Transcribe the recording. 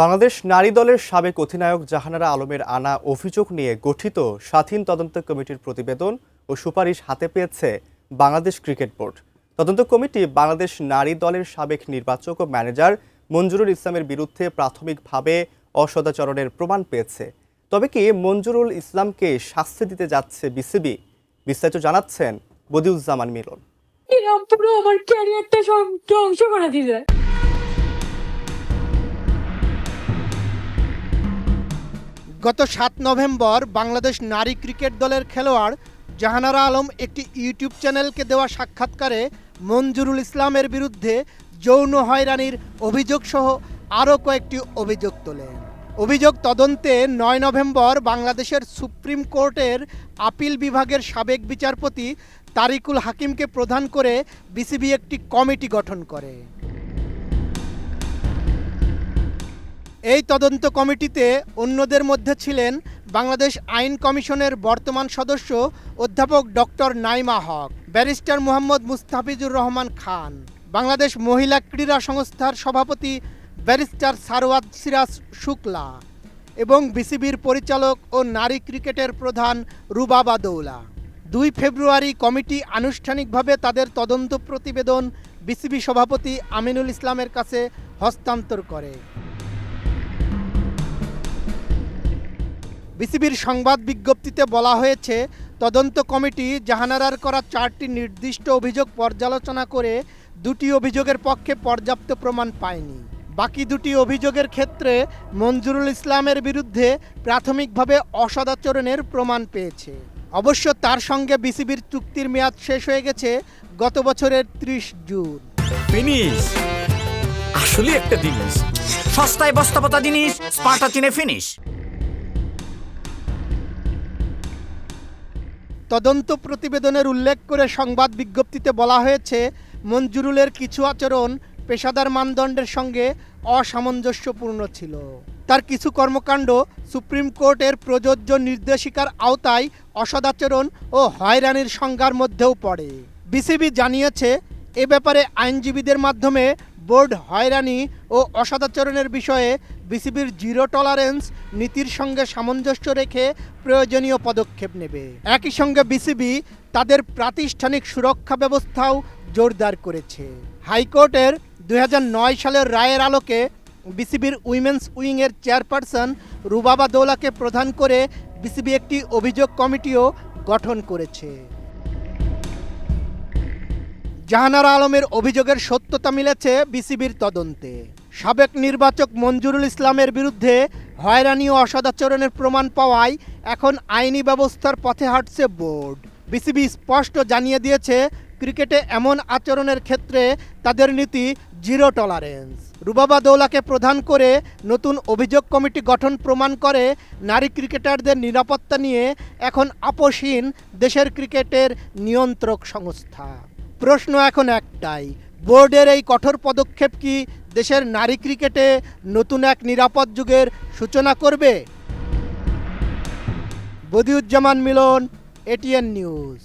বাংলাদেশ নারী দলের সাবেক অধিনায়ক জাহানারা আলমের আনা অভিযোগ নিয়ে গঠিত স্বাধীন তদন্ত কমিটির প্রতিবেদন ও সুপারিশ হাতে পেয়েছে বাংলাদেশ ক্রিকেট বোর্ড। তদন্ত কমিটি বাংলাদেশ নারী দলের সাবেক নির্বাচক ও ম্যানেজার মঞ্জুরুল ইসলামের বিরুদ্ধে প্রাথমিকভাবে অসদাচরণের প্রমাণ পেয়েছে। তবে কি মঞ্জুরুল ইসলামকে শাস্তি দিতে যাচ্ছে বিসিবি? বিস্তারিত জানাচ্ছেন বদিউজ্জামান মিলন। পুরো আমার ক্যারিয়ারটা ধ্বংস করে দিলে। গত ৭ নভেম্বর বাংলাদেশ নারী ক্রিকেট দলের খেলোয়াড় জাহানারা আলম একটি ইউটিউব চ্যানেলকে দেওয়া সাক্ষাৎকারে মঞ্জুরুল ইসলামের বিরুদ্ধে যৌন হয়রানির অভিযোগসহ আরও কয়েকটি অভিযোগ তোলেন। অভিযোগ তদন্তে ৯ নভেম্বর বাংলাদেশের সুপ্রিম কোর্টের আপিল বিভাগের সাবেক বিচারপতি তারিকুল হাকিমকে প্রধান করে বিসিবি একটি কমিটি গঠন করে। এই তদন্ত কমিটিতে অন্যদের মধ্যে ছিলেন বাংলাদেশ আইন কমিশনের বর্তমান সদস্য অধ্যাপক ডক্টর নাইমা হক, ব্যারিস্টার মোহাম্মদ মুস্তাফিজুর রহমান খান, বাংলাদেশ মহিলা ক্রীড়া সংস্থার সভাপতি ব্যারিস্টার সারওয়াত সিরাজ শুক্লা এবং বিসিবির পরিচালক ও নারী ক্রিকেটের প্রধান রুবাবা দৌলা। ২ ফেব্রুয়ারি কমিটি আনুষ্ঠানিকভাবে তাদের তদন্ত প্রতিবেদন বিসিবি সভাপতি আমিনুল ইসলামের কাছে হস্তান্তর করে। বিসিবির সংবাদ বিজ্ঞপ্তিতে বলা হয়েছে, তদন্ত কমিটি জাহানারার করা ৪টি নির্দিষ্ট অভিযোগ পর্যালোচনা করে ২টি অভিযোগের পক্ষে পর্যাপ্ত প্রমাণ পায়নি। বাকি ২টি অভিযোগের ক্ষেত্রে মঞ্জুরুল ইসলামের বিরুদ্ধে প্রাথমিকভাবে অসদাচরণের প্রমাণ পেয়েছে। অবশ্য তার সঙ্গে বিসিবির চুক্তির মেয়াদ শেষ হয়ে গেছে গত বছরের ৩০ জুন। ফিনিশ আসলে একটা জিনিস, সস্তায় বস্তাপতা জিনিস, স্পার্টা চিনে ফিনিশ। তদন্ত প্রতিবেদনের উল্লেখ করে সংবাদ বিজ্ঞপ্তিতে বলা হয়েছে, মঞ্জুরুলের কিছু আচরণ পেশাদার মানদণ্ডের সঙ্গে অসামঞ্জস্যপূর্ণ ছিল। তার কিছু কর্মকাণ্ড সুপ্রিম কোর্টের প্রযোজ্য নির্দেশিকার আওতায় অসদাচরণ ও হয়রানির সংজ্ঞার মধ্যেও পড়ে। বিসিবি জানিয়েছে, এ ব্যাপারে আইনজীবীদের মাধ্যমে বোর্ড হয়রানি ও অসদাচরণের বিষয়ে বিসিবির জিরো টলারেন্স নীতির সঙ্গে সামঞ্জস্য রেখে প্রয়োজনীয় পদক্ষেপ নেবে। একই সঙ্গে বিসিবি তাদের প্রাতিষ্ঠানিক সুরক্ষা ব্যবস্থাও জোরদার করেছে। হাইকোর্টের ২০০৯ সালের রায়ের আলোকে বিসিবির উইমেন্স উইংয়ের চেয়ারপারসন রুবাবা দৌলাকে প্রধান করে বিসিবি একটি অভিযোগ কমিটিও গঠন করেছে। জাহানারা আলমের অভিযোগের সত্যতা মিলেছে বিসিবির তদন্তে। সাবেক নির্বাচক মঞ্জুরুল ইসলামের বিরুদ্ধে হয়রানি ও অসদাচরণের প্রমাণ পাওয়ায় এখন আইনি ব্যবস্থার পথে হাঁটছে বোর্ড। বিসিবি স্পষ্ট জানিয়ে দিয়েছে, ক্রিকেটে এমন আচরণের ক্ষেত্রে তাদের নীতি জিরো টলারেন্স। রুবাবা দৌলাকে প্রধান করে নতুন অভিযোগ কমিটি গঠন প্রমাণ করে নারী ক্রিকেটারদের নিরাপত্তা নিয়ে এখন আপোষহীন দেশের ক্রিকেটের নিয়ন্ত্রক সংস্থা। প্রশ্ন এখন একটাই, বোর্ডের এই কঠোর পদক্ষেপ কি দেশের নারী ক্রিকেটে নতুন এক নিরাপদ যুগের সূচনা করবে? বদিউজ্জামান মিলন, এটিএন নিউজ।